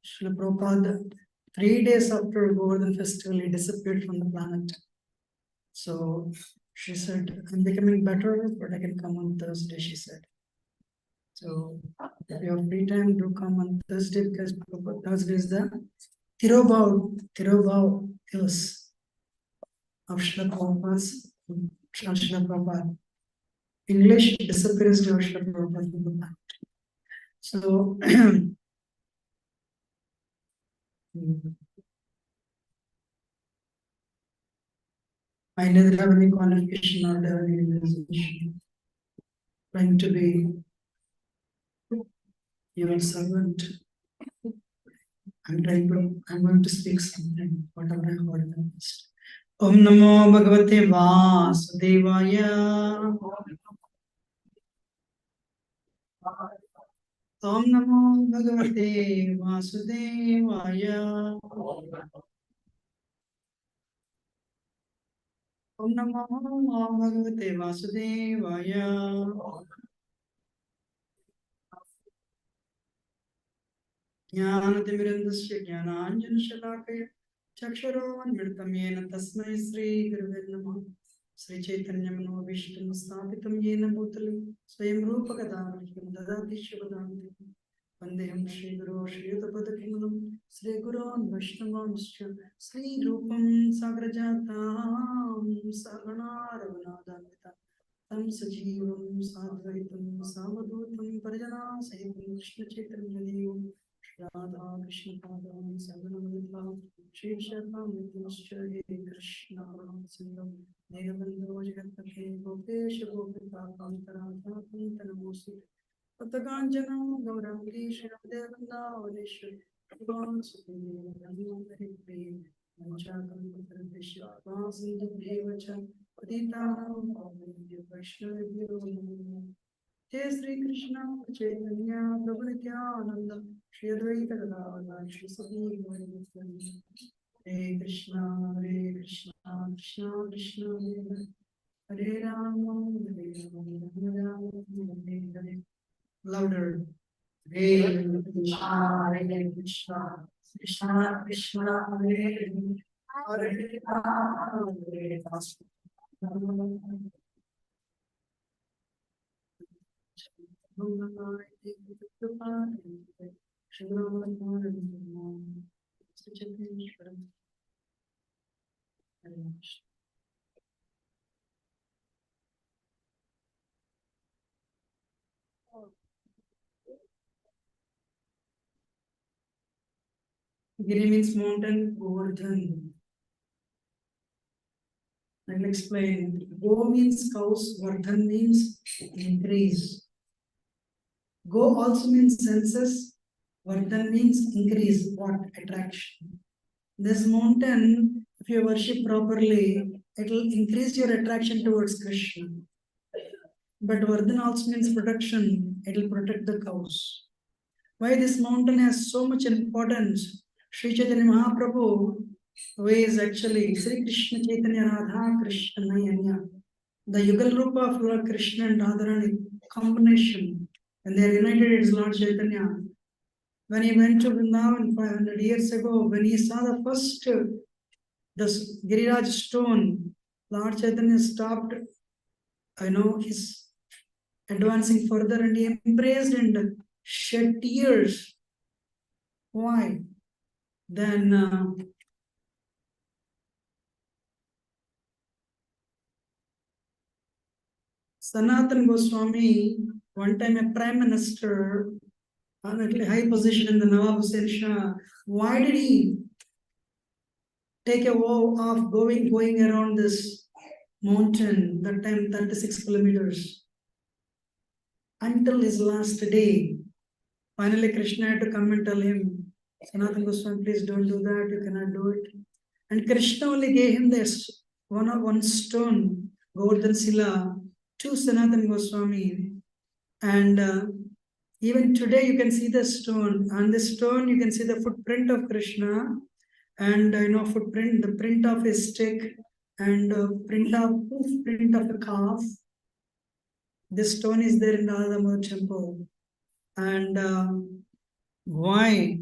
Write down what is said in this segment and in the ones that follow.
Srila Prabhupada, 3 days after Govardhan festival, he disappeared from the planet. So she said, I'm becoming better, but I can come on Thursday, she said. So if you have free time, do come on Thursday, because Thursday is the Tirobhav Hills of Srila Prabhupada's, Srila Prabhupada. English disappearance of Srila Prabhupada. So I neither have any qualification nor have any realization. Trying to be your servant. I'm going to speak something, whatever I heard in this. Om Namo Bhagavate Vasudevaya. Om Namo Bhagavate Vasudevaya. Om Namo Bhagavate Vasudevaya. Jnanatimirandasya Jnananjanashalakaya Chaksharavanmritam yena tasmai Sri Gurave Namah. Sri Chaitanya Manobhishtam Sthapitam yena Bhutale Swayam Rupa Gadadhikam Dadati Shivadhanti Vandeham Shri Guru Shri Yudhapadakimam Sri Gurun Vaishnavanscha Sri Rupam Sagrajatam Sagana Raghunathanvita Tam Sajivam Sadvaitam Savadutam Parajana Sahitam Krishna Chaitanya Devam Radha Krishna Padam Saganamrita Shri Shakam Vidyaschari Krishna Sindham Nirabandho Jagatpate Gopesha Gopika Kantarata Pantanamosi Pataganjana Gaurangi Shri Devanda Vadeshwar Bhavan Sudhir Ramandari Priya Manchakam Putradeshya Vasindhu Devacha Paditanam Pavindya Vaishnavibhyo Jai Sri Krishna Chaitanya Prabhu Nityananda Shri Advaita Gadadhara Shri Sati Gauranga Hare Krishna Krishna Krishna Hare Rama Hare Rama Hare Hare. Louder. Hare Krishna Krishna Krishna Hare Hare Rama Hare Rama. Giri means mountain, Govardhan. I'll explain. Go means cows, Vardhan means increase. Go also means senses, Vardhan means increase, what? Attraction. This mountain, if you worship properly, it will increase your attraction towards Krishna. But Vardhan also means protection, it will protect the cows. Why this mountain has so much importance? Sri Chaitanya Mahaprabhu, who is actually Sri Krishna Chaitanya Radha Krishna Nayanya, the Yugal Rupa of Lord Krishna and Radharani combination, and they are united, it is Lord Chaitanya. When he went to Vrindavan 500 years ago, when he saw the first this Giriraj stone, Lord Chaitanya stopped, he's advancing further, and he embraced and shed tears. Why? Then Sanatana Goswami, one time a prime minister, on a high position in the Nawab Hussain Shah, why did he take a vow of going around this mountain, that time 36 kilometers, until his last day? Finally, Krishna had to come and tell him, Sanatana Goswami, please don't do that, you cannot do it. And Krishna only gave him this one stone, Govardhan Sila, to Sanatana Goswami. And even today you can see the stone. On the stone you can see the footprint of Krishna, and footprint, the print of a stick, and print of a calf. This stone is there in the Radha Temple. And why?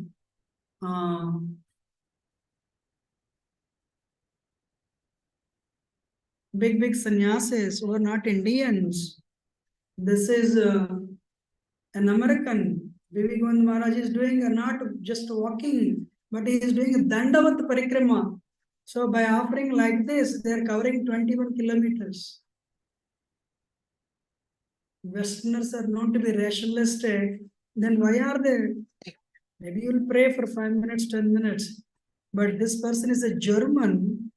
big sannyasis who are not Indians. This is an American. Vivekananda Maharaj is doing not just walking, but he is doing a Dandavat Parikrama. So by offering like this, they are covering 21 kilometers. Westerners are known to be rationalistic. Then why are they? Maybe you'll pray for 5 minutes, 10 minutes. But this person is a German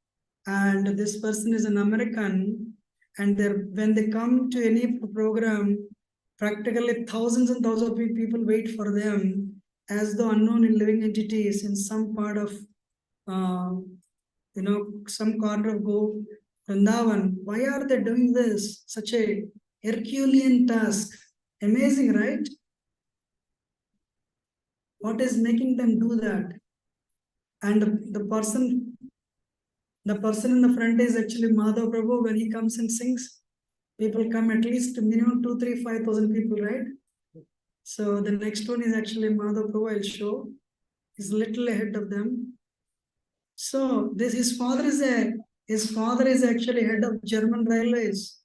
and this person is an American. And when they come to any program, practically thousands and thousands of people wait for them as the unknown and living entities in some part of, some corner of Vrindavan. Why are they doing this? Such a Herculean task. Amazing, right? What is making them do that? And the person in the front is actually Madhav Prabhu. When he comes and sings, people come at least minimum 2, 3, 5,000 people, right? So the next one is actually Madhav Prabhu. I'll show. He's a little ahead of them. So his father is actually head of German railways.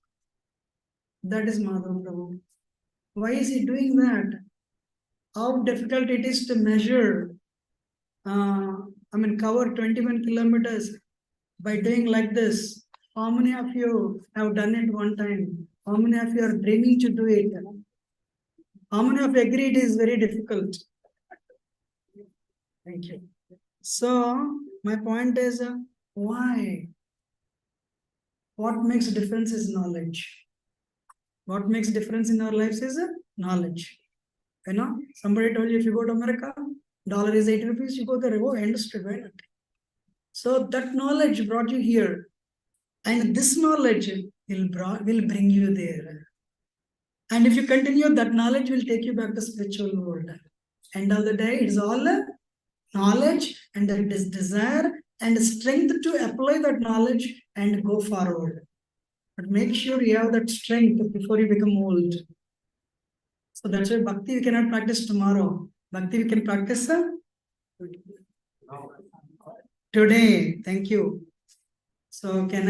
That is Madhav Prabhu. Why is he doing that? How difficult it is to measure. Cover 21 kilometers by doing like this. How many of you have done it one time? How many of you are dreaming to do it? How many of you agree it is very difficult? Thank you. So my point is, why? What makes a difference is knowledge. What makes a difference in our lives is knowledge. Somebody told you if you go to America, dollar is 80 rupees, you go there, oh, I understood, why not? So that knowledge brought you here. And this knowledge will bring you there. And if you continue, that knowledge will take you back to spiritual world. End of the day, it's all knowledge and this desire and strength to apply that knowledge and go forward. But make sure you have that strength before you become old. So that's why bhakti we cannot practice tomorrow. Bhakti we can practice today. Thank you. So can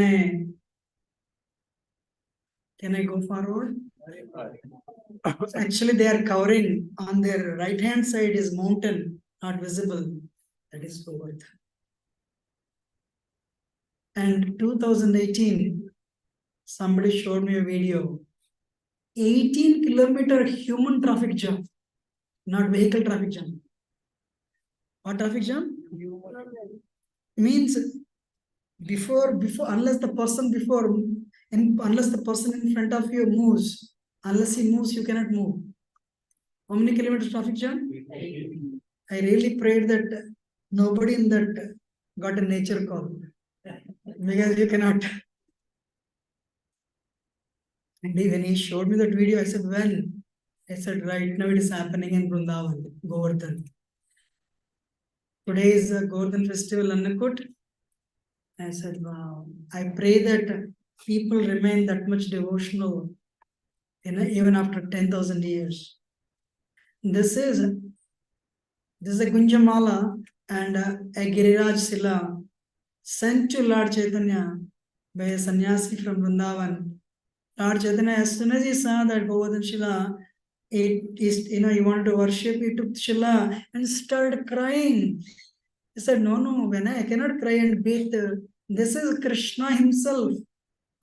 I go forward? Actually, they are covering on their right hand side is mountain, not visible. That is Govardhan. And 2018, somebody showed me a video. 18-kilometer human traffic jam, not vehicle traffic jam. What traffic jam? Means before unless the person in front of you moves, unless he moves, you cannot move. How many kilometers traffic jam? I really prayed that nobody in that got a nature call because you cannot. And when he showed me that video, I said, when? I said, right now it is happening in Vrindavan, Govardhan. Today is the Govardhan festival, Annakut. I said, wow. I pray that people remain that much devotional, even after 10,000 years. This is a Gunjamala and a Giriraj Sila sent to Lord Chaitanya by a sannyasi from Vrindavan. Lord Chaitanya, as soon as he saw that Govardhan Shila, he wanted to worship, he took Shila and started crying. He said, no, when I cannot cry and beat. This is Krishna himself.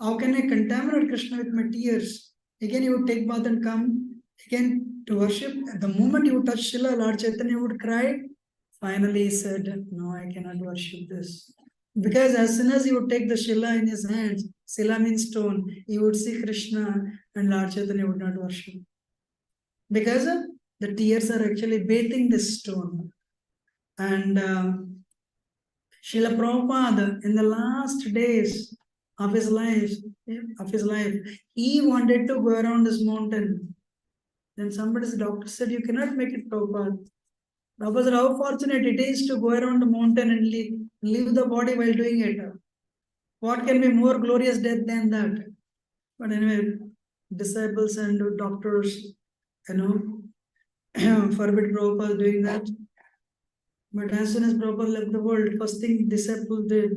How can I contaminate Krishna with my tears? Again, he would take bath and come again to worship. At the moment he would touch Shila, Lord Chaitanya would cry. Finally, he said, no, I cannot worship this. Because as soon as he would take the Shila in his hands, Shila means stone, he would see Krishna and Lord Chaitanya would not worship. Because the tears are actually bathing this stone. And Srila Prabhupada, in the last days of his life, he wanted to go around this mountain. Then somebody's doctor said, you cannot make it, Prabhupada. Prabhupada said, how fortunate it is to go around the mountain and leave the body while doing it. What can be more glorious death than that? But anyway, disciples and doctors, forbid Prabhupada doing that. But as soon as Prabhupada left the world, first thing disciples did,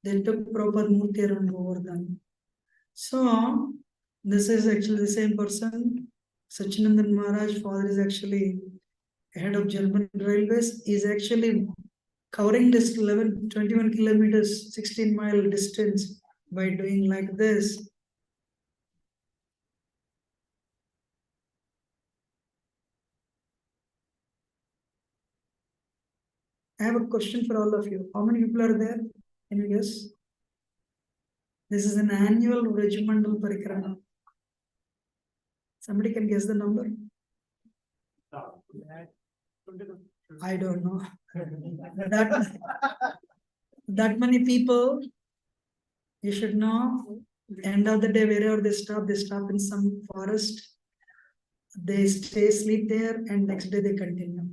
they took Prabhupada Murti around Govardhan. So, this is actually the same person. Sachinandan Maharaj, father is actually head of German Railways, is actually covering this 21 kilometers, 16-mile distance by doing like this. I have a question for all of you. How many people are there? Can you guess? This is an annual regimental parikrama. Somebody can guess the number? I don't know. that many people, you should know. End of the day, wherever they stop in some forest. They stay, sleep there, and next day they continue.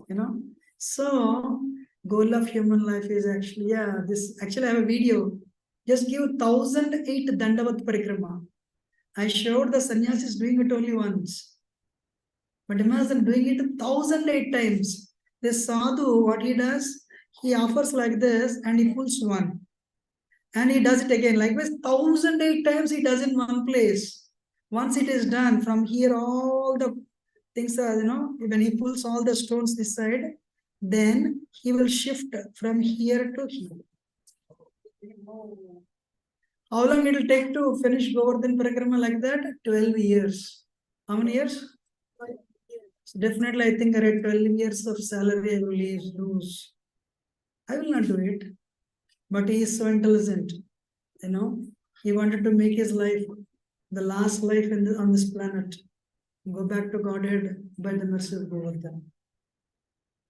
You know? So, goal of human life is actually, actually I have a video. Just give 1008 Dandavat Parikrama. I showed the sannyasis doing it only once. But imagine doing it 1008 times. This sadhu, what he does, he offers like this and he pulls one. And he does it again. Likewise, 1008 times he does in one place. Once it is done, from here all the things are, when he pulls all the stones this side, then he will shift from here to here. How long it will take to finish Govardhan Parikrama like that? 12 years. How many years? So definitely, I think around 12 years of salary I will lose. I will not do it. But he is so intelligent. He wanted to make his life the last life on this planet. Go back to Godhead by the mercy of Govardhan.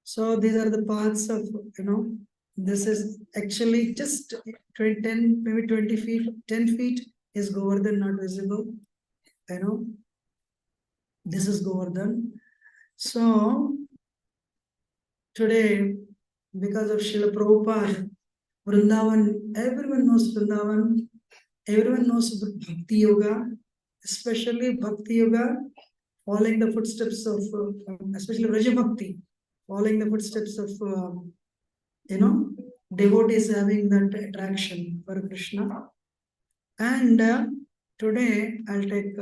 So these are the paths of, this is actually just 10, maybe 20 feet, 10 feet is Govardhan not visible. This is Govardhan. So today, because of Srila Prabhupada, Vrindavan, everyone knows Vrindavan, everyone knows Bhakti Yoga, especially Bhakti Yoga, following the footsteps of, especially Raja Bhakti, following the footsteps of, devotees having that attraction for Krishna. And today I'll take,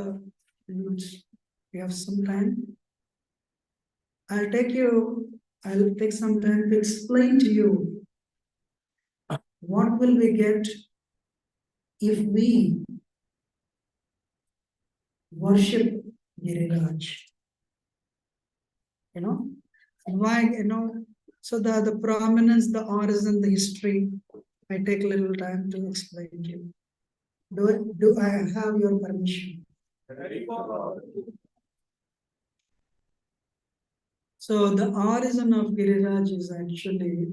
we have some time. I'll take some time to explain to you what will we get if we worship Giriraj. Why, so the prominence, the origin, the history, I take a little time to explain to you. Do I have your permission? So the origin of Giriraj is actually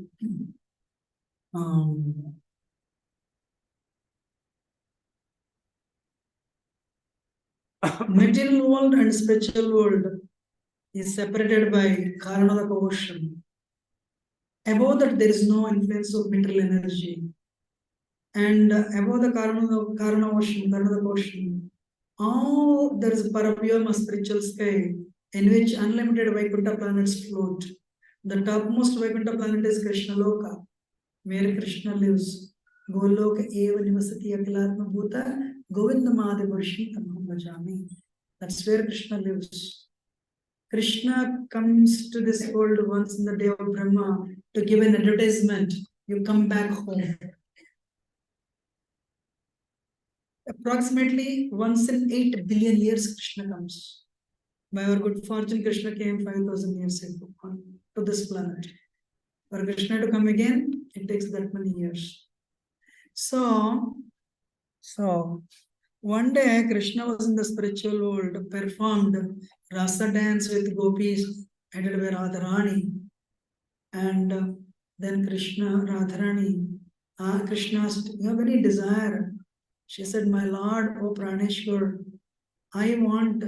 material world and spiritual world is separated by Karanaka ocean. Above that, there is no influence of material energy. And above the Karana ocean, there is Paravyoma spiritual sky in which unlimited Vaikuntha planets float. The topmost Vaikuntha planet is Krishna Loka, where Krishna lives. Goloka eva nivasati akilatma bhuta Govinda Madhavarshi tamam bhajami. That's where Krishna lives. Krishna comes to this world once in the day of Brahma to give an advertisement. You come back home. Approximately once in 8 billion years, Krishna comes. By our good fortune, Krishna came 5,000 years ago to this planet. For Krishna to come again, it takes that many years. So one day Krishna was in the spiritual world, performed rasa dance with gopis, headed by Radharani. And then Radharani, Krishna asked, you have any desire? She said, my Lord, O Praneshwar, I want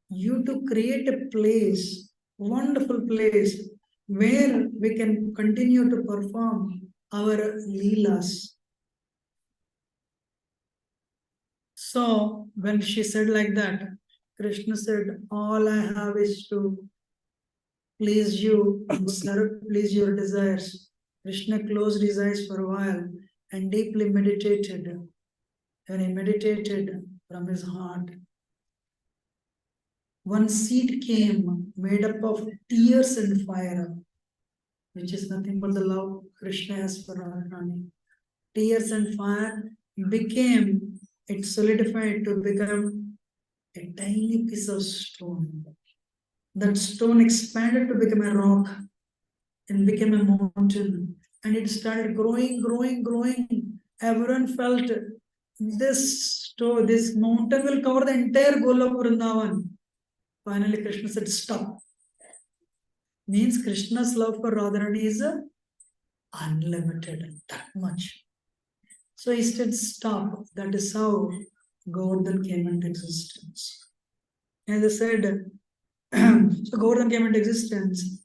you to create a place, wonderful place, where we can continue to perform our leelas. So when she said like that, Krishna said, all I have is to please you, serve, please your desires. Krishna closed his eyes for a while and deeply meditated. When he meditated from his heart, one seed came made up of tears and fire, which is nothing but the love Krishna has for Radharani. Tears and fire became, it solidified to become a tiny piece of stone. That stone expanded to become a rock and became a mountain. And it started growing, growing, growing. Everyone felt this mountain will cover the entire Golok Vrindavan. Finally, Krishna said, stop. Means Krishna's love for Radharani is unlimited, that much. So he said, stop. That is how Govardhan came into existence. As I said, so Govardhan came into existence,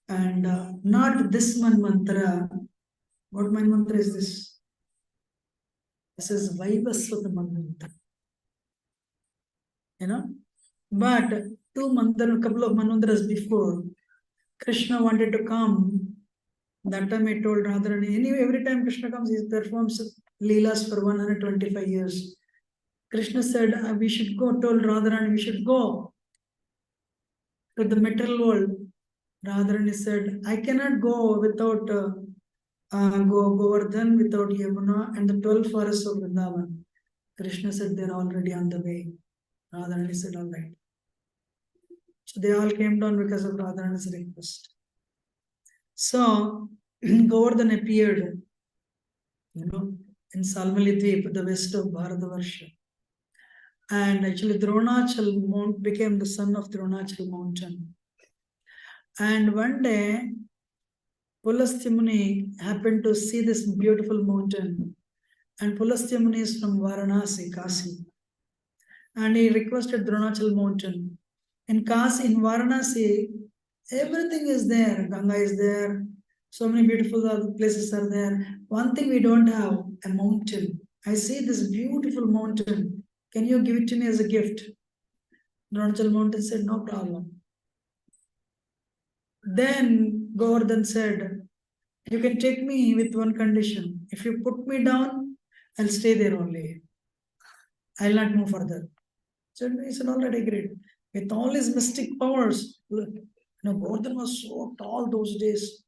and not this mantra. What mantra is this? This is Vaivasvata mantra. You know, but a couple of mantras before, Krishna wanted to come. That time I told Radharani, anyway, every time Krishna comes, he performs Leelas for 125 years. Krishna said, we should go, told Radharani, we should go to the material world. Radharani said, I cannot go without Govardhan, without Yamuna and the 12 forests of Vrindavan. Krishna said, they're already on the way. Radharani said, all right. So they all came down because of Radharani's request. So Govardhan appeared, in Salmali Dweep, the west of Bharatavarsha. And actually Dronachal Mount became the son of Dronachal mountain. And one day, Pulastya Muni happened to see this beautiful mountain. And Pulastya Muni is from Varanasi, Kasi. And he requested Dronachal mountain. In Kasi, in Varanasi, everything is there. Ganga is there. So many beautiful places are there. One thing we don't have, a mountain. I see this beautiful mountain. Can you give it to me as a gift? Dronachal mountain said, no problem. Then Govardhan said, you can take me with one condition. If you put me down, I'll stay there only. I'll not move further. So he said, all right, agreed. With all his mystic powers, Govardhan was so tall those days.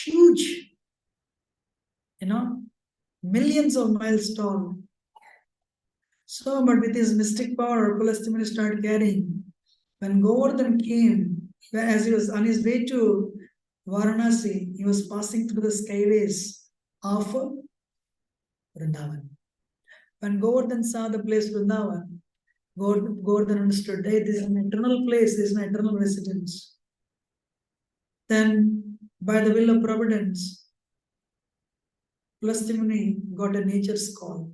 Huge. Millions of miles tall. So, but with his mystic power, Pulastya Muni started carrying. When Govardhan came, as he was on his way to Varanasi, he was passing through the skyways of Vrindavan. When Govardhan saw the place Vrindavan, Govardhan understood, hey, this is an eternal place, this is my eternal residence. Then, by the will of Providence, Pulastya Muni got a nature's call.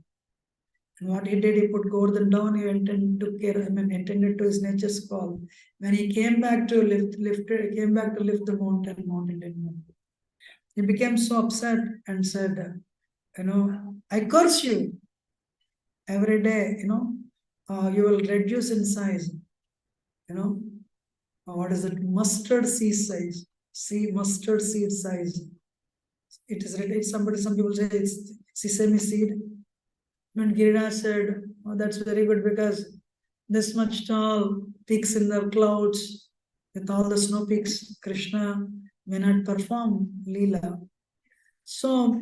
And what he did, he put Govardhan down, he attended to his nature's call. When he came back to lift the mountain didn't move. He became so upset and said, I curse you. Every day, you will reduce in size. What is it? Mustard seed size. Mustard seed size. It is related. Some people say it's sesame seed. And Giriraj said, oh, that's very good because this much tall, peaks in the clouds, with all the snow peaks, Krishna may not perform Leela. So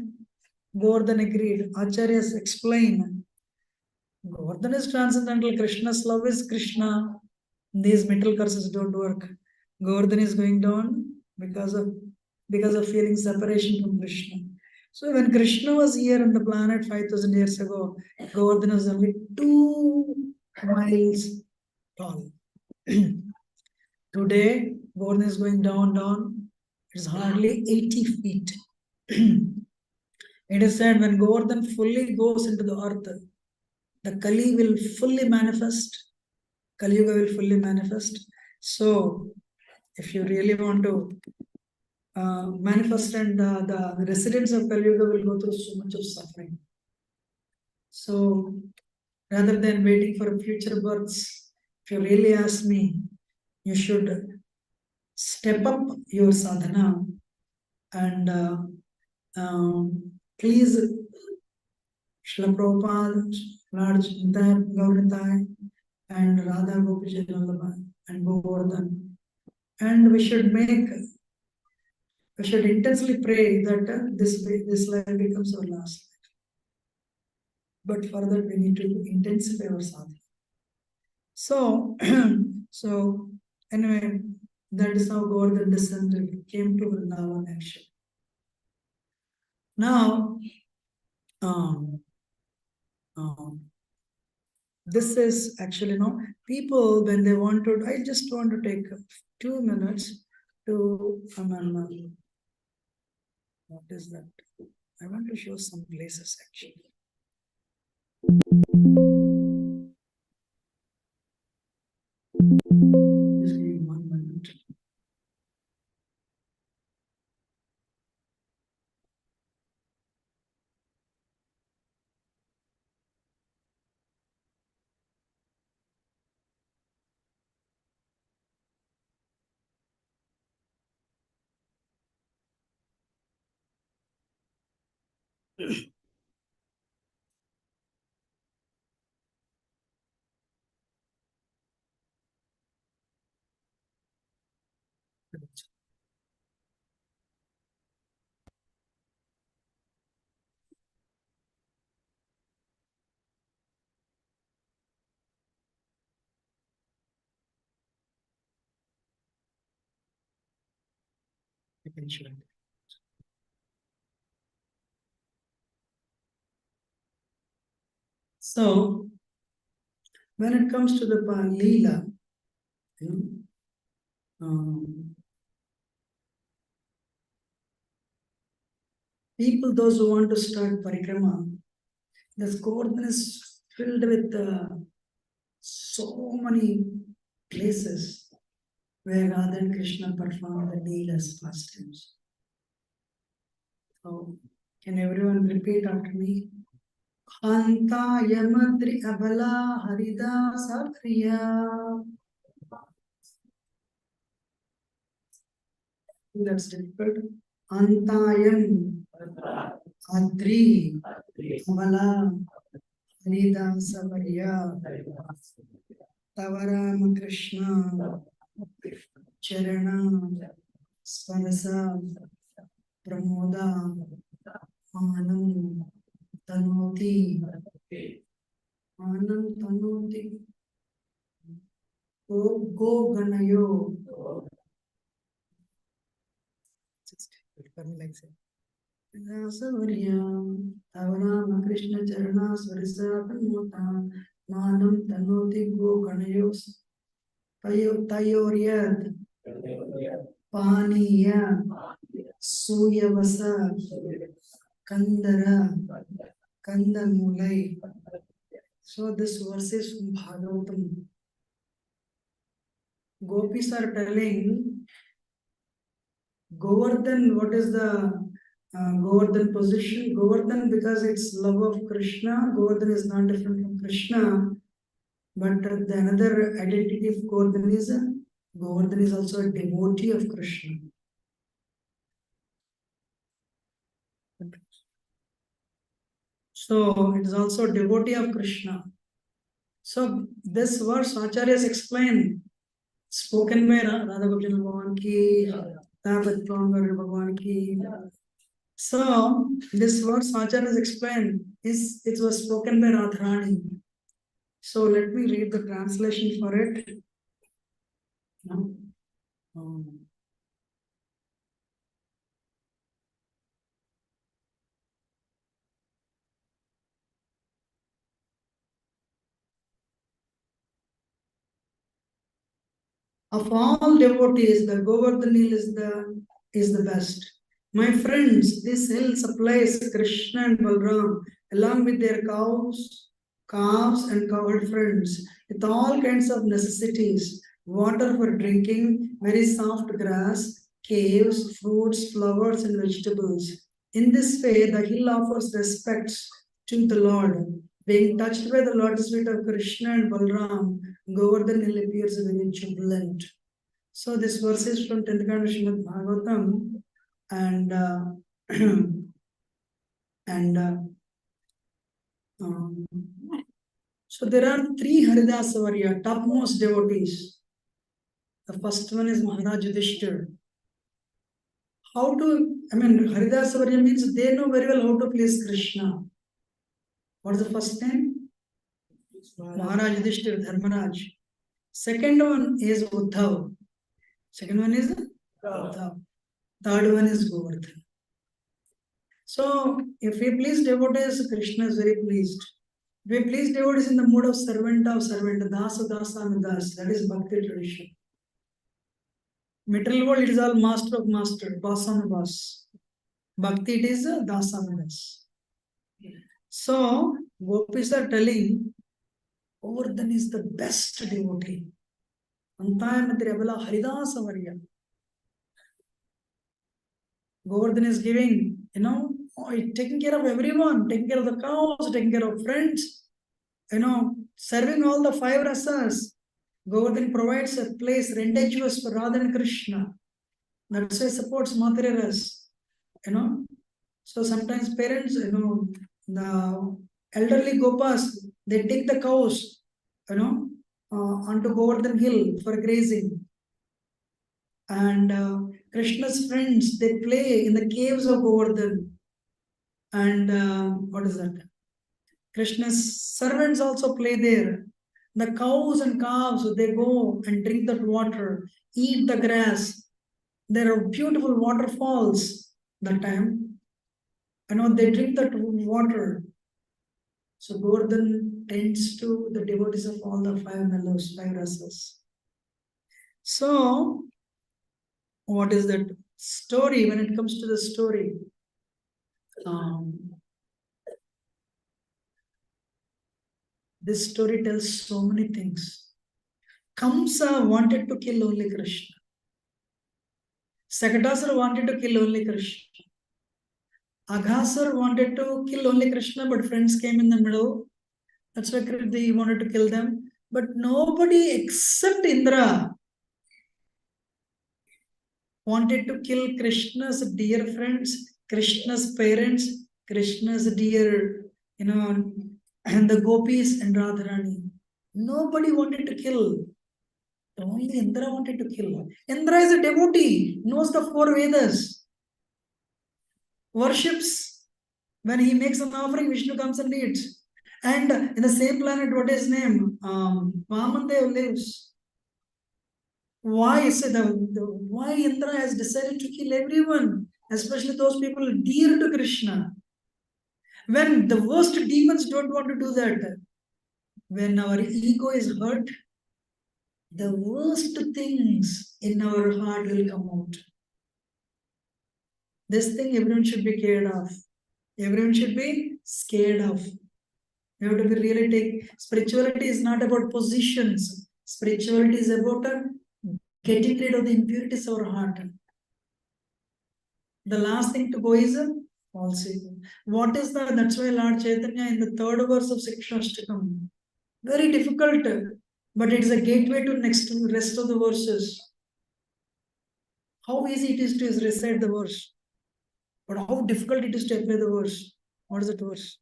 Govardhan agreed. Acharyas explain, Govardhan is transcendental, Krishna's love is Krishna. These mental curses don't work. Govardhan is going down because of feeling separation from Krishna. So when Krishna was here on the planet 5,000 years ago, Govardhan was only 2 miles tall. Today, Govardhan is going down. It's hardly 80 feet. It is said when Govardhan fully goes into the earth, the Kali will fully manifest. Kali Yuga will fully manifest. So, if you really want to manifest, and the residents of Kali Yuga will go through so much of suffering. So, rather than waiting for future births, if you really ask me, you should step up your sadhana and please Srila Prabhupada, Lord Chintan Gauritai, and Radha Gopi Vallabha and Govardhan. And we should intensely pray that this life becomes our last life. But for that we need to intensify our sadhana. So, so anyway, that is how Govardhan descended, came to Vrindavan actually. Now, this is actually, people when they want to, I just want to take 2 minutes to, what is that? I want to show some places actually. Just give me 1 minute. You can show it. So, when it comes to the Leela, people, those who want to start parikrama, this Govardhan is filled with so many places where Radha and Krishna perform the Leelas pastimes. So, can everyone repeat after me? Anta Yamadri Abala Harida Sakriya. That's difficult. Antayam Adri Abala Harida Savarya Tavaram Krishna Charana Sparasa Pramoda Anam Tanoti Anam Tanoti Go Ganayo. Savarya Tavaram Krishna Charana Sparasa Pramoda Manam Tanoti Go Ganayos Tayoryad Paniya Suyavasa Kandara Kandamulai. So this verse is from Bhagavatam. Gopis are telling Govardhan, what is the Govardhan position? Govardhan, because it's love of Krishna, Govardhan is not different from Krishna. But the another identity of Govardhan is also a devotee of Krishna. So it is also a devotee of Krishna. So this verse Acharyas explain, spoken by Radha Gopinath Bhagavan ki, Bhagavan ki. So this verse Acharyas explain it was spoken by Radharani. So let me read the translation for it. Of all devotees, the Govardhanil is the best. My friends, this hill supplies Krishna and Balram along with their cows, calves and cowherd friends with all kinds of necessities, water for drinking, very soft grass, caves, fruits, flowers and vegetables. In this way, the hill offers respects to the Lord. Being touched by the lotus feet of Krishna and Balram, Govardhan Hill appears very jubilant. So this verse is from 10th Canto Srimad Bhagavatam, and and so there are three Haridasa Varya, topmost devotees. The first one is Maharaj Yudhishthir. Haridasa Varya means they know very well how to please Krishna. What is the first name? Maharaj Yudhishthir Dharmaraj. Second one is Uddhav. Second one is Uddhav. Third one is Govardhan. So if we please devotees, Krishna is very pleased. If we please devotees in the mode of servant, dasa, and das, that is bhakti tradition. Material world, it is all master of master, boss on boss. Bhakti, it is dasa and das. So gopis are telling, Govardhan is the best devotee. Haridasa Varya. Govardhan is giving, taking care of everyone, taking care of the cows, taking care of friends, serving all the five rasas. Govardhan provides a place rendezvous for Radha and Krishna. That's why supports Madhurya Ras. So sometimes parents, the elderly gopas, they take the cows, onto Govardhan Hill for grazing. And Krishna's friends, they play in the caves of Govardhan. And what is that? Krishna's servants also play there. The cows and calves, they go and drink that water, eat the grass. There are beautiful waterfalls that time. They drink that water. So Govardhan tends to the devotees of all the five mellows, five rasas. So, what is that story? When it comes to the story, this story tells so many things. Kamsa wanted to kill only Krishna. Sakatasura wanted to kill only Krishna. Aghasur wanted to kill only Krishna, but friends came in the middle. That's why he wanted to kill them. But nobody except Indra wanted to kill Krishna's dear friends, Krishna's parents, Krishna's dear, and the gopis and Radharani. Nobody wanted to kill. Only Indra wanted to kill. Indra is a devotee, knows the four Vedas, worships. When he makes an offering, Vishnu comes and eats. And in the same planet, what is his name? Vamandev lives. Why why Indra has decided to kill everyone, especially those people dear to Krishna? When the worst demons don't want to do that, when our ego is hurt, the worst things in our heart will come out. This thing everyone should be scared of. Everyone should be scared of. You have to be really spirituality is not about positions. Spirituality is about getting rid of the impurities of our heart. The last thing to go is false ego. What is that? That's why Lord Chaitanya in the third verse of Sikshashtakam, very difficult, but it is a gateway to rest of the verses. How easy it is to recite the verse, but how difficult it is to apply the verse. What is that verse?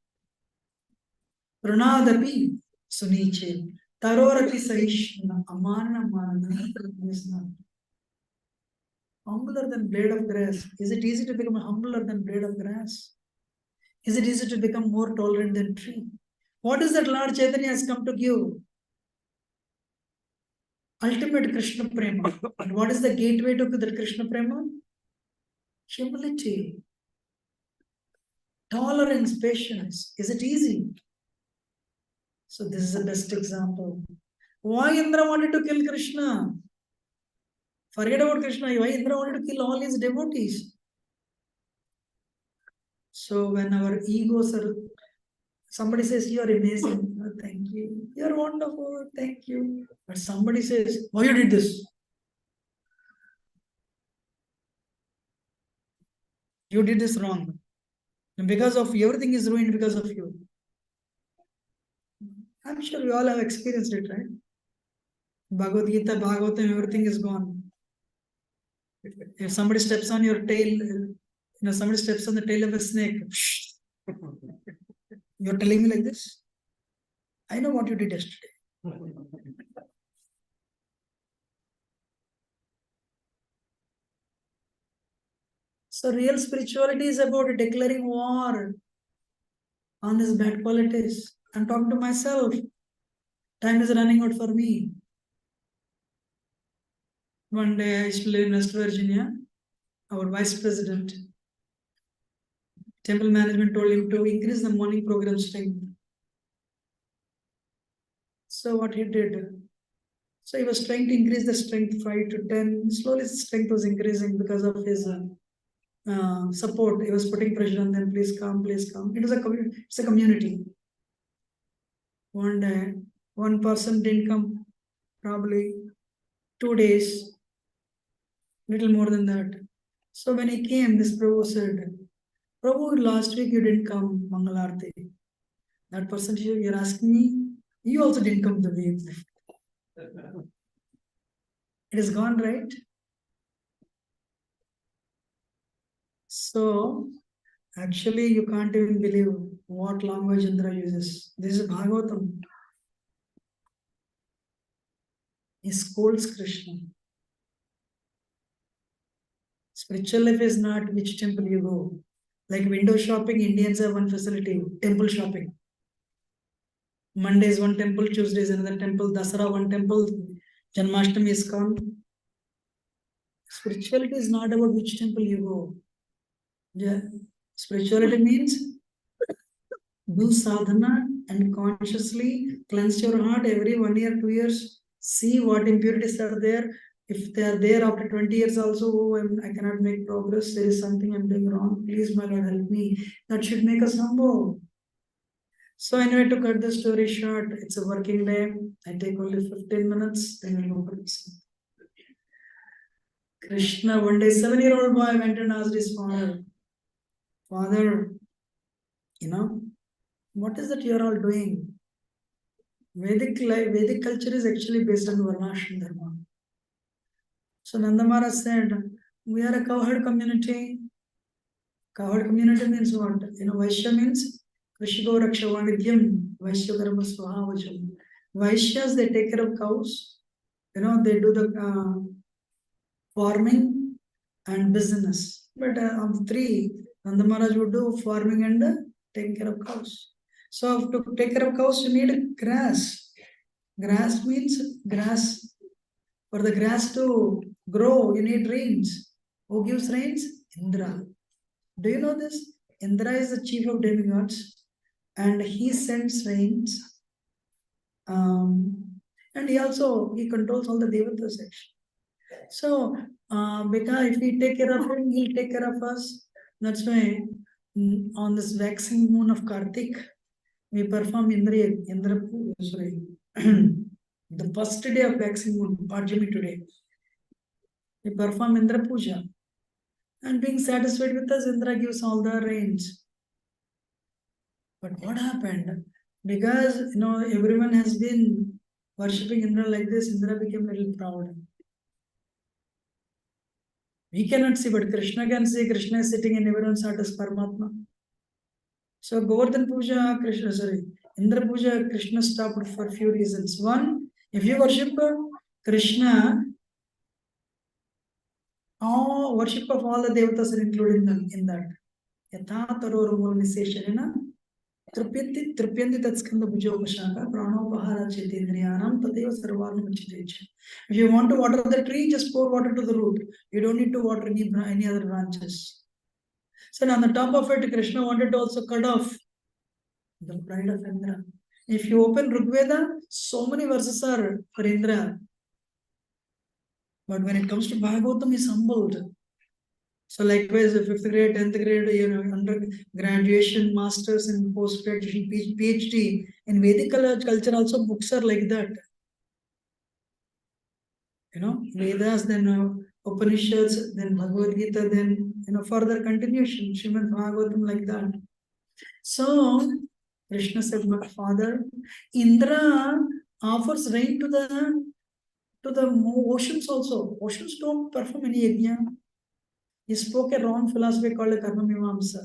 Pranadapi suniche tarorapi sahishna amana manana. Humbler than blade of grass. Is it easy to become humbler than blade of grass? Is it easy to become more tolerant than tree? What is that Lord Chaitanya has come to give? Ultimate Krishna Prema. And what is the gateway to that Krishna Prema? Humility. Tolerance, patience. Is it easy? So this is the best example. Why Indra wanted to kill Krishna? Forget about Krishna. Why Indra wanted to kill all his devotees? So when our egos are, somebody says, you are amazing. Oh, thank you. You are wonderful. Thank you. But somebody says, why you did this? You did this wrong. And because of everything is ruined because of you. I'm sure we all have experienced it, right? Bhagavad Gita, Bhagavatam, everything is gone. If somebody steps on your tail, somebody steps on the tail of a snake, you're telling me like this? I know what you did yesterday. So real spirituality is about declaring war on these bad qualities. I'm talking to myself. Time is running out for me. One day I used to live in West Virginia. Our vice president, temple management told him to increase the morning program strength. So what he did, so he was trying to increase the strength 5 to 10. Slowly strength was increasing because of his support. He was putting pressure on them, please come, please come. It's a community. One day, one person didn't come, probably 2 days, little more than that. So when he came, this Prabhu said, Prabhu, last week you didn't come, Mangalarti. That person, you're asking me, you also didn't come the week. It is gone, right? So, actually, you can't even believe what language Indra uses. This is Bhagavatam. He scolds Krishna. Spiritual life is not which temple you go. Like window shopping, Indians have one facility, temple shopping. Monday is one temple, Tuesday is another temple, Dasara one temple, Janmashtami ISKCON. Spirituality is not about which temple you go. Yeah. Spirituality means do sadhana and consciously cleanse your heart every 1 year, 2 years. See what impurities are there. If they are there after 20 years also, I cannot make progress. There is something I'm doing wrong. Please, my Lord, help me. That should make us humble. So anyway, to cut the story short, it's a working day. I take only 15 minutes, then we'll go for this. Krishna, one day, 7-year-old boy went and asked his father, Father, what is that you're all doing? Vedic culture is actually based on Varnashram Dharma. So Nanda Maharaj said, we are a cowherd community. Cowherd community means what? Vaishya means Krishiko Rakshavanichyam, Vaishya Karma Swahavacham. Vaishyas, they take care of cows. They do the farming and business. But of three, Nanda Maharaj would do farming and taking care of cows. So to take care of cows, you need grass. Grass means grass. For the grass to grow, you need rains. Who gives rains? Indra. Do you know this? Indra is the chief of demigods and he sends rains. And he controls all the devatas actually. So, because if we take care of him, he'll take care of us. That's why on this waxing moon of Kartik, we perform Indra sorry. The first day of waxing moon, Pajami today, we perform Indra Puja. And being satisfied with us, Indra gives all the rains. But what happened? Because, everyone has been worshipping Indra like this, Indra became a little proud. We cannot see, but Krishna can see. Krishna is sitting in everyone's heart as Paramatma. So Govardhan Puja, Indra Puja, Krishna stopped for a few reasons. One, if you worship Krishna, worship of all the devatas are included in that. Yatha taror mul nisesharena tripyanti tatskanda bhujopashaka pranopahara chetendriyanam tateva sarvarna machitecha. If you want to water the tree, just pour water to the root. You don't need to water any other branches. So on the top of it, Krishna wanted to also cut off the pride of Indra. If you open Rigveda, so many verses are for Indra. But when it comes to Bhagavatam, he's humbled. So likewise, 5th grade, 10th grade, under graduation, masters and post-graduation, PhD. In Vedic culture also books are like that. Vedas, then Upanishads, then Bhagavad Gita, then, further continuation, Srimad Bhagavatam like that. So, Krishna said, my father, Indra offers rain to the to the oceans also. Oceans don't perform any yajna. He spoke a wrong philosophy called a karma mimamsa.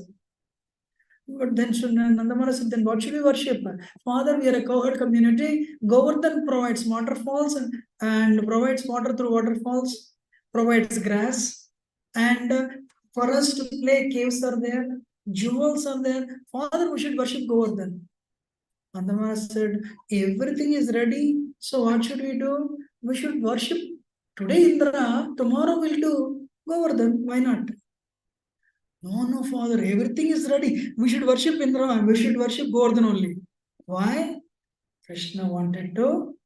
But then Nandamara said, then what should we worship? Father, we are a cowherd community. Govardhan provides waterfalls and provides water through waterfalls, provides grass. And for us to play, caves are there, jewels are there. Father, we should worship Govardhan. Nandamara said, everything is ready. So what should we do? We should worship today Indra, tomorrow we'll do Govardhan. Why not? No, Father, everything is ready. We should worship Indra. We should worship Govardhan only. Why? Krishna wanted to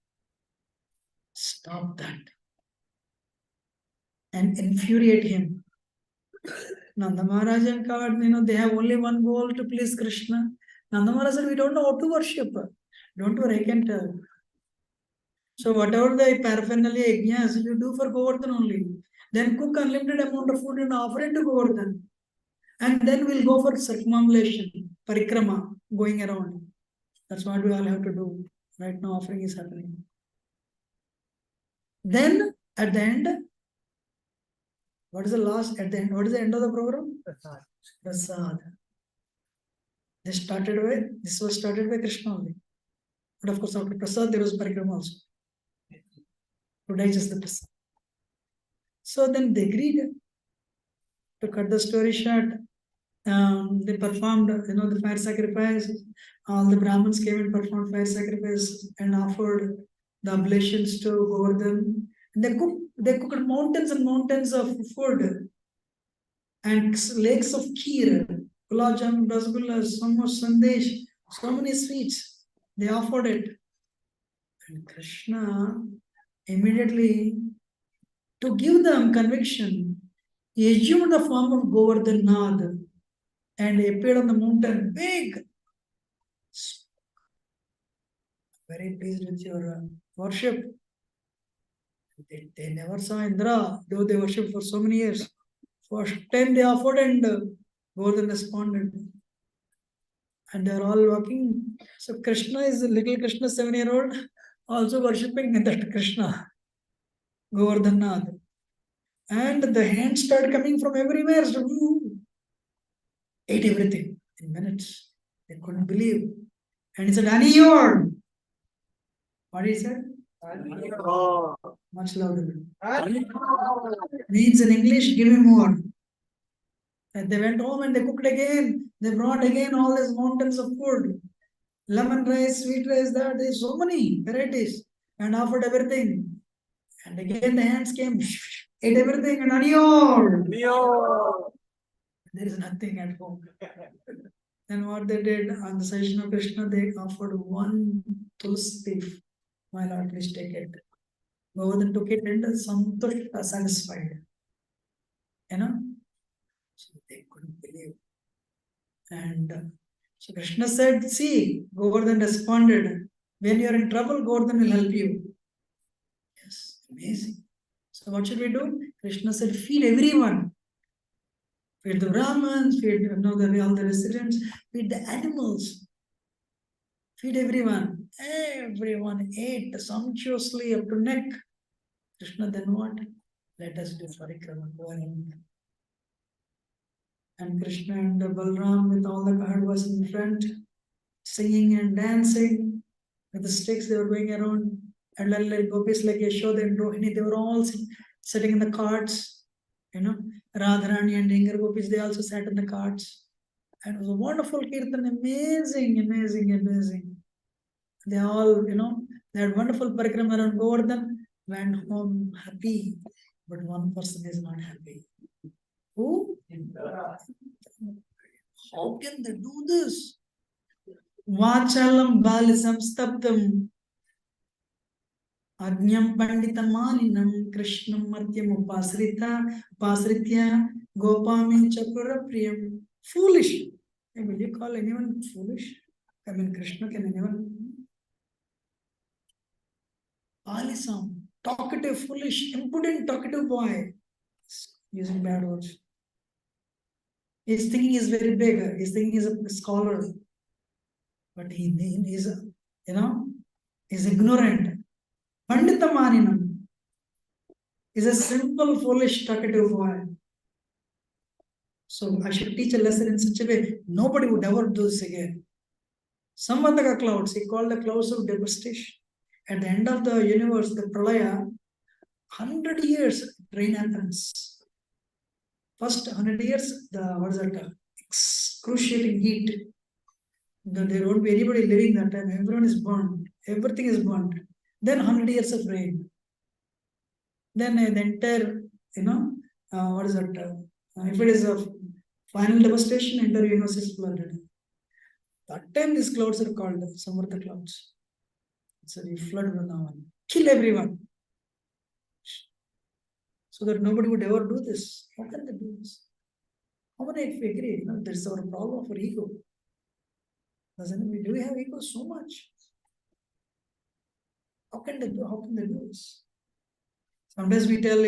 stop that and infuriate him. Nanda Maharaj and God, they have only one goal to please Krishna. Nanda Maharaj said, we don't know how to worship. Don't worry, I can tell. So whatever the paraphernalia yajnas you do for Govardhan only. Then cook unlimited amount of food and offer it to Govardhan. And then we'll go for circumambulation, parikrama, going around. That's what we all have to do. Right now, offering is happening. Then, at the end, what is the last, at the end, what is the end of the program? Prasad. Prasad. This was started by Krishna only. But of course, after Prasad, there was Parikrama also. To digest the Prasad. So then they agreed. To cut the story short, they performed, the fire sacrifice. All the Brahmins came and performed fire sacrifice and offered the oblations to Govardhan. They cooked mountains and mountains of food and lakes of kheer, gulab jamun, rasgulla, samosa, sandesh, so many sweets. They offered it. And Krishna immediately, to give them conviction, he assumed the form of Govardhan and appeared on the mountain big. Very pleased with your worship. They never saw Indra, though they worshipped for so many years. First time they offered and Govardhan responded. And they are all walking. So Krishna is a little Krishna, 7-year-old, also worshipping that Krishna, Govardhan. And the hands started coming from everywhere. So, ate everything in minutes. They couldn't believe. And he said, Aniyor. What he said? Much louder. Means in English, give me more. And they went home and they cooked again. They brought again all these mountains of food. Lemon rice, sweet rice, there's so many varieties. And offered everything. And again the hands came, ate everything and Aniyor. There is nothing at home. Then what they did on the suggestion of Krishna, they offered one tulsi leaf. My Lord, please take it. Govardhan took it and Santushta, satisfied. So they couldn't believe. And so Krishna said, see, Govardhan responded, when you are in trouble, Govardhan will help you. Yes, amazing. So what should we do? Krishna said, feed everyone. Feed the Brahmins, feed all the residents, feed the animals. Feed everyone. Everyone ate sumptuously up to neck. Krishna then what? Let us do parikrama. And Krishna and Balram with all the Kahadwas in front, singing and dancing. With the sticks, they were going around. And like gopis like Yashoda and Rohini, they were all sitting in the carts. Radharani and Ingar gopis, they also sat in the carts. And it was a wonderful kirtan, amazing. They all, they had wonderful parikrama around Govardhan, went home happy. But one person is not happy. Who? How can they do this? Vachalam balisam stabdam Agnyam panditamaninam Krishnam martyam upasritya gopami chakura priyam. Foolish. Will you call anyone foolish? I mean, Krishna, can anyone? Balisam, talkative, foolish, impudent, talkative boy. Using bad words. His thinking is very big. His thinking is a scholar. But he is, he's ignorant. Panditamaninam. is a simple, foolish, talkative boy. So I should teach a lesson in such a way, nobody would ever do this again. Samvantaka clouds, he called the clouds of devastation. At the end of the universe, the pralaya, 100 years rain happens. First 100 years, the excruciating heat. There won't be anybody living that time. Everyone is burned. Everything is burned. Then 100 years of rain. Then the entire, if it is a final devastation, entire universe is flooded. That time these clouds are called Samvarta clouds. So we flood Vrindavan, kill everyone. So that nobody would ever do this. How can they do this? How many if we agree? There's our problem for ego. Doesn't we do we have ego so much? How can they do this? Sometimes we tell,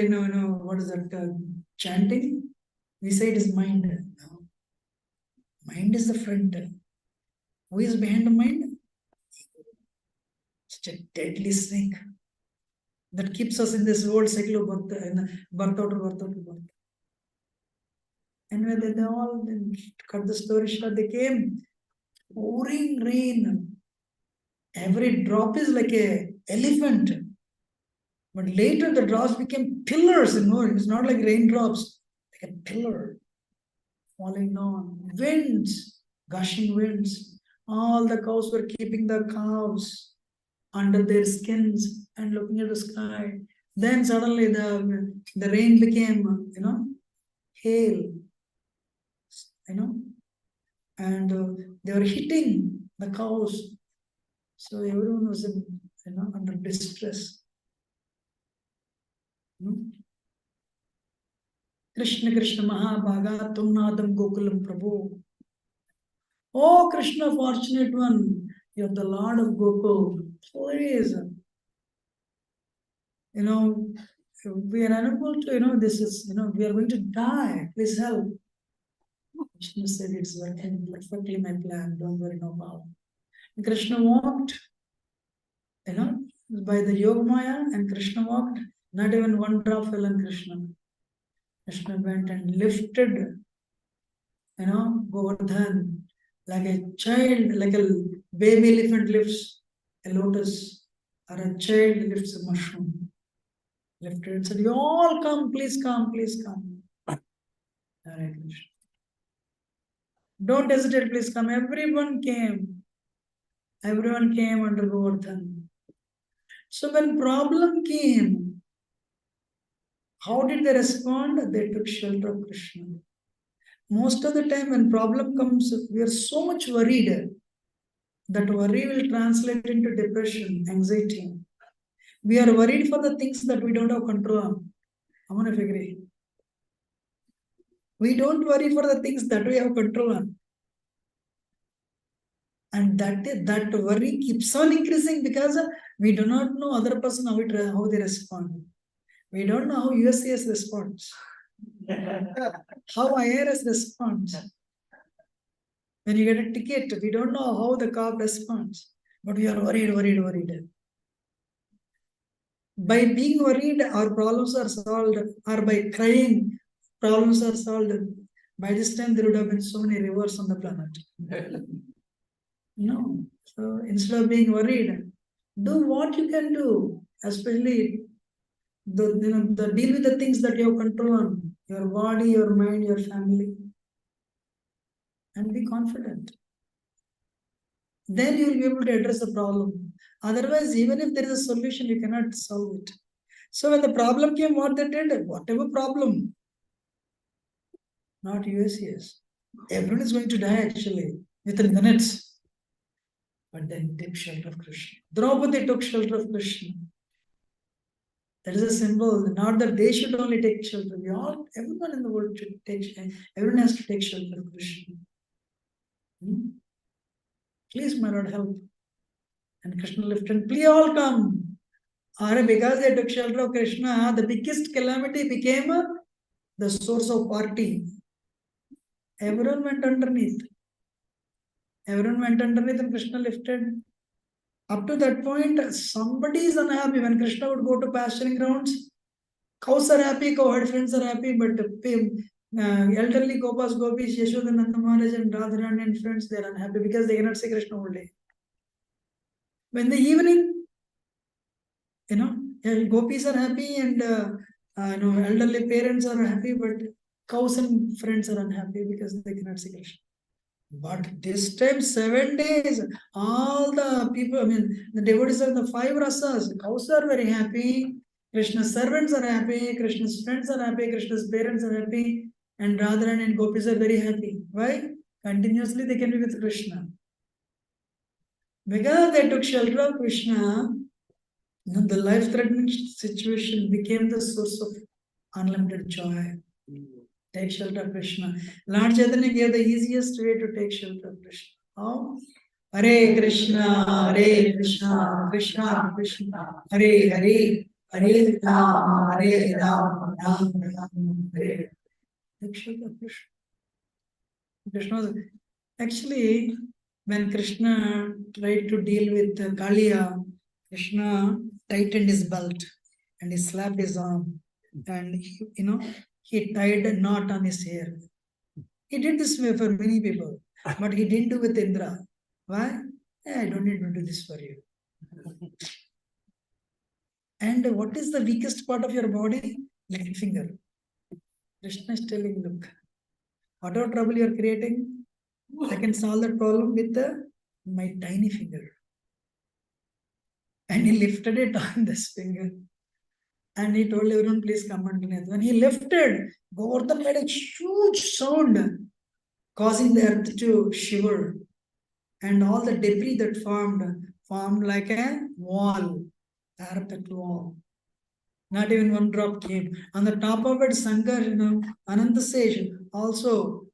what is that chanting? We say it is mind. No. Mind is the front. Who is behind the mind? Such a deadly snake that keeps us in this world cycle of birth out. And when they all cut the story short, they came pouring rain. Every drop is like an elephant. But later the drops became pillars. It's not like raindrops, like a pillar falling down. Winds, gushing winds. All the cows were keeping the calves under their skins and looking at the sky. Then suddenly the rain became, hail, and they were hitting the cows. So everyone was under distress. Krishna Krishna Mahabhaga Tumnadam Gokulam Prabhu. Oh Krishna, fortunate one, you are the Lord of Gokul. Please, we are unable to, this is, we are going to die. Please help. Krishna said, it's working perfectly, my plan. Don't worry, no problem. Krishna walked, by the Yogamaya, and Krishna walked. Not even one drop fell on Krishna. Krishna went and lifted, Govardhan, like a child, like a baby elephant lifts a lotus, or a child lifts a mushroom. Lifted and said, you all come, please come, please come. Hare Krishna. Don't hesitate, please come. Everyone came. Everyone came under Govardhan. So when problem came, how did they respond? They took shelter of Krishna. Most of the time when problem comes, we are so much worried. That worry will translate into depression, anxiety. We are worried for the things that we don't have control on. How many of you agree? We don't worry for the things that we have control on. And that worry keeps on increasing because we do not know other person how they respond. We don't know how USCS responds. How IRS responds. When you get a ticket, we don't know how the cop responds. But we are worried. By being worried, our problems are solved, or by crying, problems are solved. By this time, there would have been so many rivers on the planet. No. So instead of being worried, do what you can do, especially deal with the things that you have control on, your body, your mind, your family, and be confident. Then you will be able to address the problem. Otherwise, even if there is a solution, you cannot solve it. So when the problem came, what they did, whatever problem, not USCS. Everyone is going to die actually within minutes. But then take shelter of Krishna. Draupadi took shelter of Krishna. That is a symbol. Not that they should only take shelter. Everyone in the world should take shelter. Everyone has to take shelter of Krishna. Please, my Lord, help. And Krishna lifted, please all come. Because they took shelter of Krishna, the biggest calamity became the source of party. Everyone went underneath. And Krishna lifted. Up to that point, somebody is unhappy. When Krishna would go to pasturing grounds, Cows are happy, cowherd friends are happy, but elderly Gopas, Gopis, Yashoda, Nanda Maharaj and Radharani and friends, they are unhappy because they cannot see Krishna all day. When the evening, Gopis are happy and elderly parents are happy, but cows and friends are unhappy because they cannot see Krishna. But this time, 7 days, all the people, the devotees of the 5 rasas, cows are very happy, Krishna's servants are happy, Krishna's friends are happy, Krishna's parents are happy, and Radharani and Gopis are very happy. Why? Continuously they can be with Krishna. Because they took shelter of Krishna, the life-threatening situation became the source of unlimited joy. Take shelter of Krishna. Lord Chaitanya gave the easiest way to take shelter of Krishna. How? Hare Krishna, Hare Krishna, Krishna Krishna, Hare Hare, Hare Rama, Hare Rama, Rama Rama, Hare. Take shelter of Krishna. Krishna was actually, when Krishna tried to deal with Kaliya, Krishna tightened his belt and he slapped his arm and he tied a knot on his hair. He did this way for many people, but he didn't do with Indra. Why? I don't need to do this for you. And what is the weakest part of your body? Little finger. Krishna is telling, look, whatever trouble you are creating, I can solve that problem with my tiny finger. And he lifted it on this finger. And he told everyone, please come underneath. When he lifted, Govardhan made a huge sound, causing the earth to shiver. And all the debris that formed like a wall, parapet wall. Not even one drop came. On the top of it, Shankar, Anantasesh also,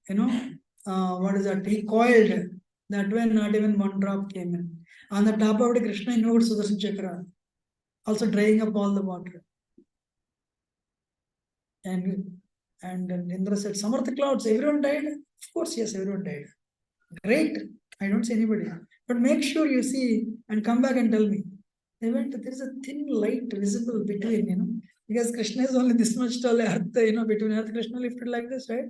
what is that? He coiled. That way, not even one drop came in. On the top of it, Krishna invoked Sudarshan Chakra, also drying up all the water. And Indra said, Samartha clouds, everyone died? Of course, yes, everyone died. Great. I don't see anybody. But make sure you see and come back and tell me. They went, there is a thin light visible between, because Krishna is only this much tall, earth, between earth, Krishna lifted like this, right?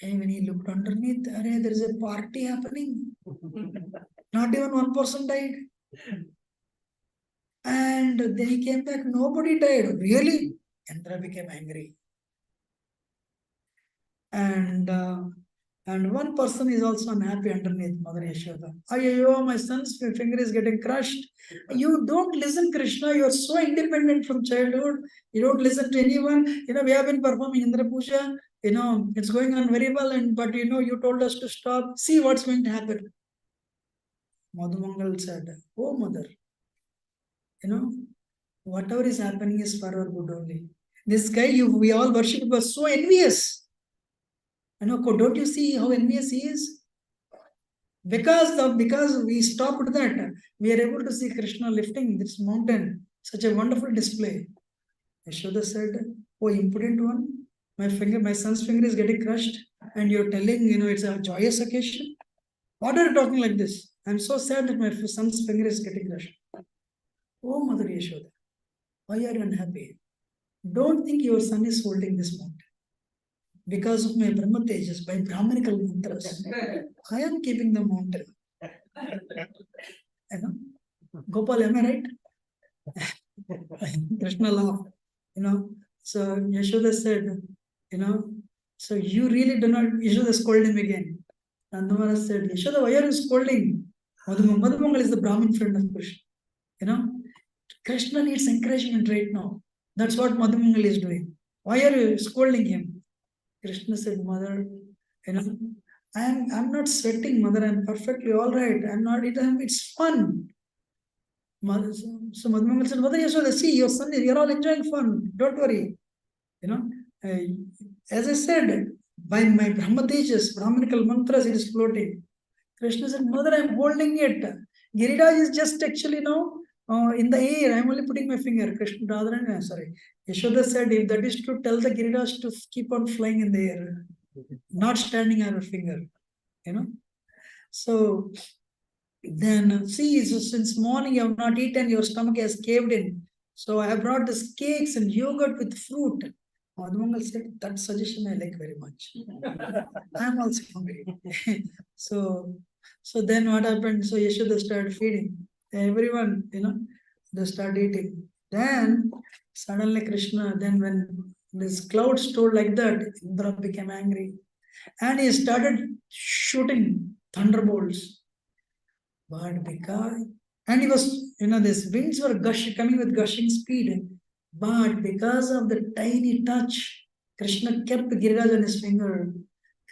And when he looked underneath, there is a party happening. Not even one person died. And then he came back, nobody died. Really? Indra became angry. And one person is also unhappy underneath Mother Yashoda. Ayyo, my son's finger is getting crushed. You don't listen, Krishna. You are so independent from childhood. You don't listen to anyone. We have been performing Indra Puja. It's going on very well. But you told us to stop. See what's going to happen. Madhumangal said, oh, mother, whatever is happening is for our good only. This guy we all worship was so envious. Don't you see how envious he is? Because we stopped that, we are able to see Krishna lifting this mountain, such a wonderful display. Yashoda said, oh, impudent one, my son's finger is getting crushed, and you're telling, it's a joyous occasion. What are you talking like this? I'm so sad that my son's finger is getting crushed. Oh, Mother Yashoda, why are you unhappy? Don't think your son is holding this mountain. Because of my Brahma Tejas, by Brahmanical mantras, I am keeping the mountain. Gopal, am I right? Krishna laughed. So Yashoda said, so you really do not, Yashoda scolded him again. Nandamara said, Yashoda, why are you scolding? Madhumangal is the Brahmin friend of Krishna. Krishna needs encouragement right now. That's what Madhumangal is doing. Why are you scolding him? Krishna said, Mother, I'm not sweating, Mother. I'm perfectly all right. It's fun. So Madhumangal said, Mother Yashoda, see, your son, you're all enjoying fun. Don't worry. As I said, by my Brahma Tejas, Brahmanical mantras, it is floating. Krishna said, Mother, I'm holding it. Giriraj is just actually in the air. I'm only putting my finger. Krishna, Radharani, sorry. Yashoda said, if that is true, tell the Giriraj to keep on flying in the air, not standing on her finger. So then, see, so since morning you have not eaten, your stomach has caved in. So I have brought this cakes and yogurt with fruit. Madhumangal said, that suggestion I like very much. I'm also hungry. so then what happened? So Yashoda started feeding everyone, they start eating. Then suddenly Krishna, then when this clouds told like that, Indra became angry and he started shooting thunderbolts. But because, and he was, these winds were coming with gushing speed. But because of the tiny touch, Krishna kept Giriraj on his finger.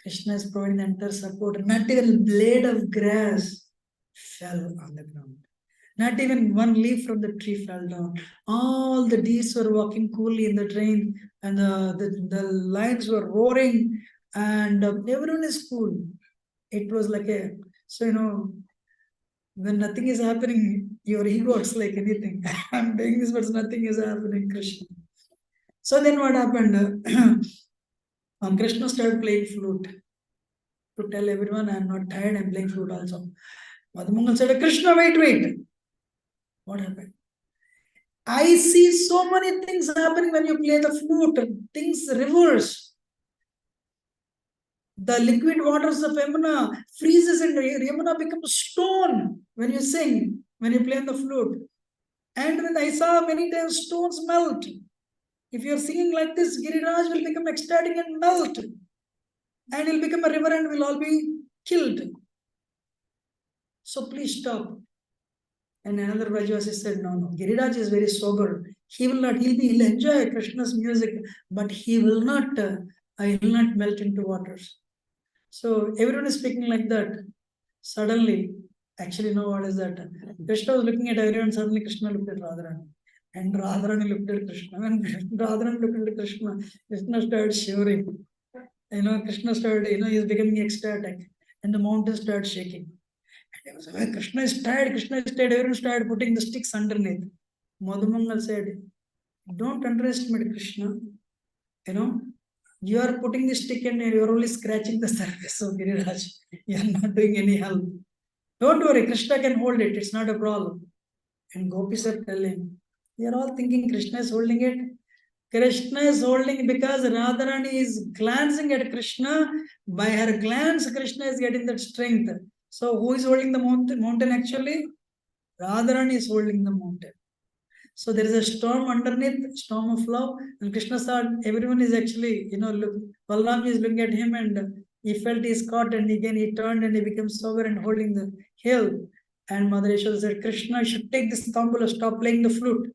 Krishna is providing the entire support. Not even a blade of grass fell on the ground. Not even one leaf from the tree fell down. All the deers were walking coolly in the train, and the lions were roaring, and everyone is cool. It was like when nothing is happening, your ego acts like anything. I'm doing this, but nothing is happening, Krishna. So then what happened? Krishna started playing flute to tell everyone, I'm not tired, I'm playing flute also. Madhumangal said, Krishna, wait. What happened? I see so many things happening when you play the flute. Things reverse. The liquid waters of Yamuna freezes and Yamuna becomes stone when you sing, when you play on the flute. And when I saw many times stones melt. If you're singing like this, Giriraj will become ecstatic and melt. And he'll become a river and we'll all be killed. So please stop. And another Vrajavasi said, no, Giriraj is very sober. He'll enjoy Krishna's music, but he will not melt into waters. So everyone is speaking like that. Suddenly, actually, no, what is that? Krishna was looking at everyone, suddenly Krishna looked at Radharani. And Radharani looked at Krishna. When Radharani looked at Krishna, Krishna started shivering. Krishna started, he's becoming ecstatic. And the mountain started shaking. And he was like, Krishna is tired, everyone started putting the sticks underneath. Madhumangal said, don't underestimate Krishna. You are putting the stick and you are only scratching the surface of Giriraj. You are not doing any help. Don't worry, Krishna can hold it. It's not a problem. And Gopi said, tell him, we are all thinking Krishna is holding it. Krishna is holding because Radharani is glancing at Krishna. By her glance, Krishna is getting that strength. So who is holding the mountain actually? Radharani is holding the mountain. So there is a storm underneath, storm of love. And Krishna saw everyone is actually, look, Balram is looking at him and he felt he's caught and again he turned and he became sober and holding the hill. And Mother Yashoda said, Krishna, you should take this tambula, stop playing the flute.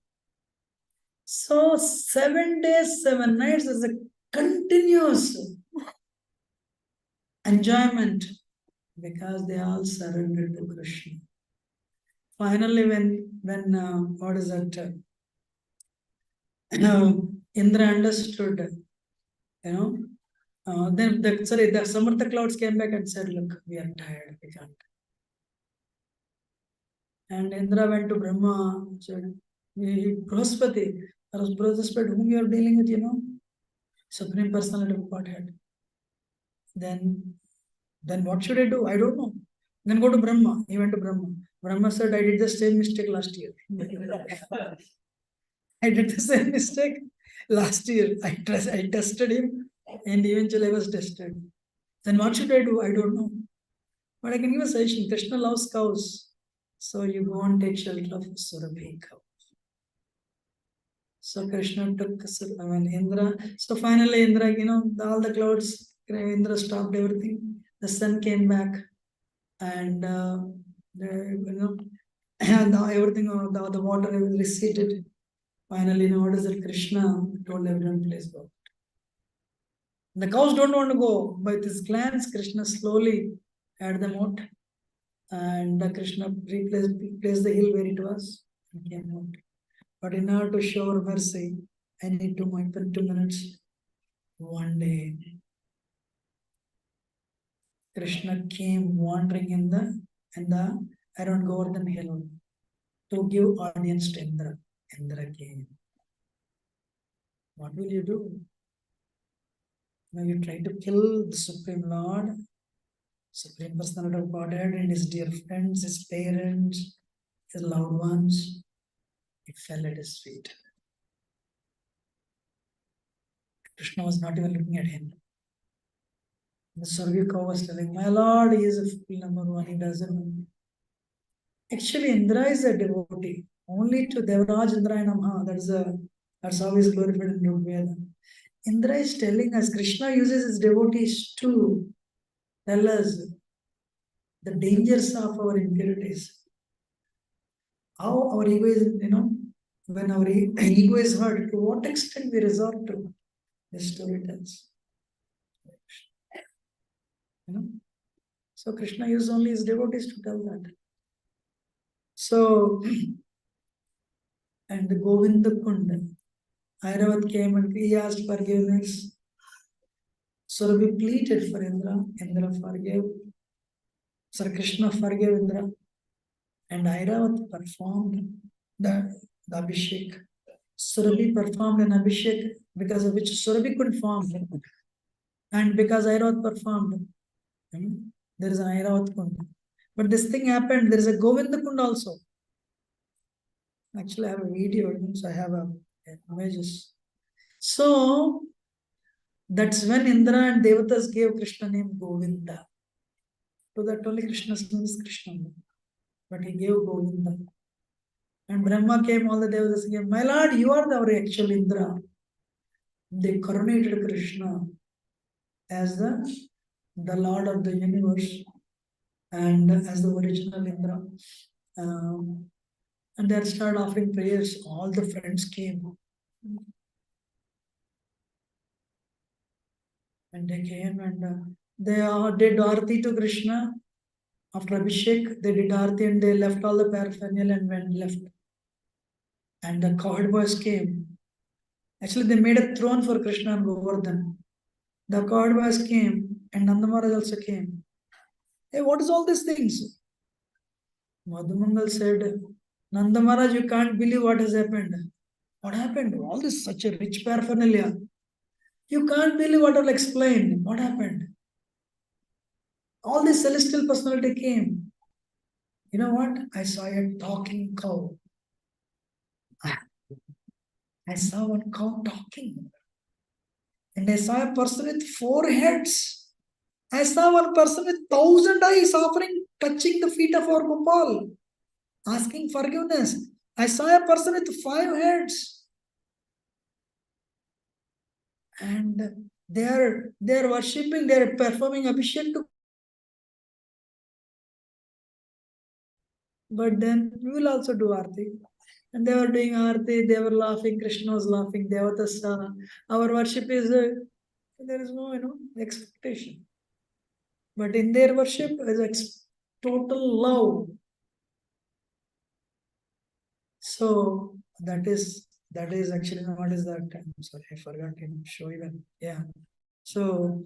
So 7 days, 7 nights is a continuous enjoyment because they all surrendered to Krishna. Finally, when what is that? Indra understood, then the Samartha clouds came back and said, look, we are tired, we can't. And Indra went to Brahma, said, Brahaspati, whom you are dealing with, Supreme Personality of Godhead. Then what should I do? I don't know. Then go to Brahma. He went to Brahma. Brahma said, I did the same mistake last year. I did the same mistake last year. I tested him and eventually I was tested. Then what should I do? I don't know. But I can give a suggestion. Krishna loves cows. So you go and take shelter of Surabhi cow. So Krishna took Indra. So finally Indra, all the clouds, Indra stopped everything. The sun came back and and everything, the water receded. Finally, what is it? Krishna told everyone, please go. The cows don't want to go. By this glance, Krishna slowly had them out. And Krishna replaced the hill where it was and came out. But in order to show mercy, I need 2 minutes. One day, Krishna came wandering in the around Govardhan hill to give audience to Indra. Indra came. What will you do? Now you try to kill the Supreme Lord, Supreme Personality of Godhead, and his dear friends, his parents, his loved ones. He fell at his feet. Krishna was not even looking at him. The Surabhi cow was telling, my lord, he is a fool, number one, he doesn't know. Actually, Indra is a devotee. Only to Devraj Indra Namaha, that's how he is glorified in Rigveda. Indra is telling us, Krishna uses his devotees to tell us the dangers of our impurities. How our ego is, when our ego is hurt, to what extent we resort to this story tells. So Krishna used only his devotees to tell that. So, and the Govinda Kunda, Airavat came and he asked forgiveness. Surabhi pleaded for Indra. Indra forgave. Sir Krishna forgave Indra. And Airavat performed the Abhishek. Surabhi performed an Abhishek because of which Surabhi couldn't form. And because Airavat performed, there is an Airavat Kunda. But this thing happened, there is a Govinda Kunda also. Actually, I have a video, so I have images. So, that's when Indra and Devatas gave Krishna name Govinda. So that only Krishna's name is Krishna. But he gave Govinda. And Brahma came, all the Devatas came, my lord, you are our actual Indra. They coronated Krishna as the Lord of the universe and as the original Indra. And they started offering prayers. All the friends came. And they came and they did Aarti to Krishna. After Abhishek, they did Aarti and they left all the paraphernalia and went left. And the cowherd boys came. Actually, they made a throne for Krishna and Govardhan. The cowherd boys came and Nanda Maharaj also came. Hey, what is all these things? Madhumangal said, Nanda Maharaj, you can't believe what has happened. What happened? All this such a rich paraphernalia. You can't believe what I'll explain. What happened? All this celestial personality came. You know what? I saw a talking cow. I saw one cow talking. And I saw a person with 4 heads. I saw one person with 1,000 eyes offering, touching the feet of our Gopal, asking forgiveness. I saw a person with 5 heads. And they are worshipping, they are performing Abhishek to. But then we will also do Aarti. And they were doing Aarti, they were laughing, Krishna was laughing, Devatas, our worship is, there is no, expectation. But in their worship is total love. So that is actually, what is that? I'm sorry, I forgot to show even. Yeah. So,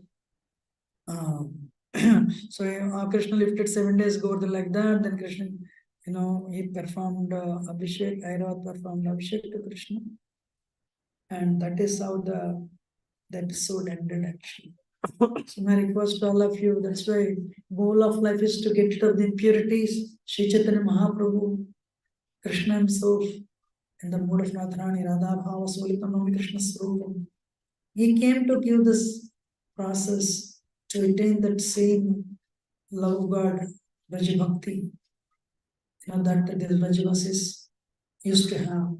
so Krishna lifted 7 days Govardhan like that. Then Krishna, he performed Abhishek. Airavat performed Abhishek to Krishna. And that is how the episode ended actually. So my request to all of you, that's why goal of life is to get rid of the impurities. Sri Chaitanya Mahaprabhu, Krishna himself, in the mood of Radharani, Radha Bhava Solipanami Krishna Swarupam. He came to give this process to attain that same love of God, Raja Bhakti, that the Rajavasis used to have.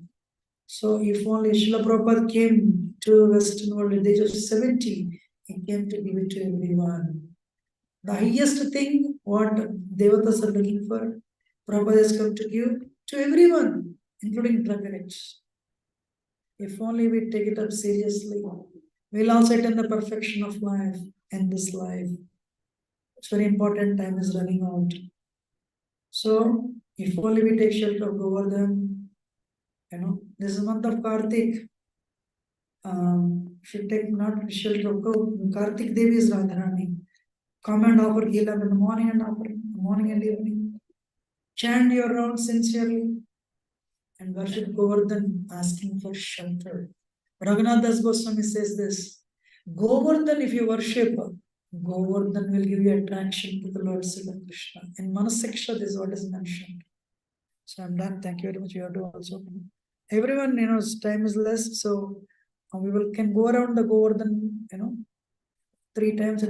So if only Srila Prabhupada came to Western world at the age of 70, he came to give it to everyone. The highest thing what Devatas are looking for, Prabhupada has come to give to everyone, including drug addicts. If only we take it up seriously, we'll also attain the perfection of life and this life. It's very important, time is running out. So if only we take shelter of Govardhan, this is month of Kartik. If you take not shelter of Kartik Devi is Radharani. Come and offer Gilam in the morning and evening. Chant your round sincerely and worship Govardhan, asking for shelter. Raghunath Das Goswami says this: Govardhan, if you worship, Govardhan will give you attraction to the Lord Sri Krishna. In Manaseksha, this is what is mentioned. So I'm done. Thank you very much. You have to also. everyone, time is less, so we can go around the Govardhan, 3 times and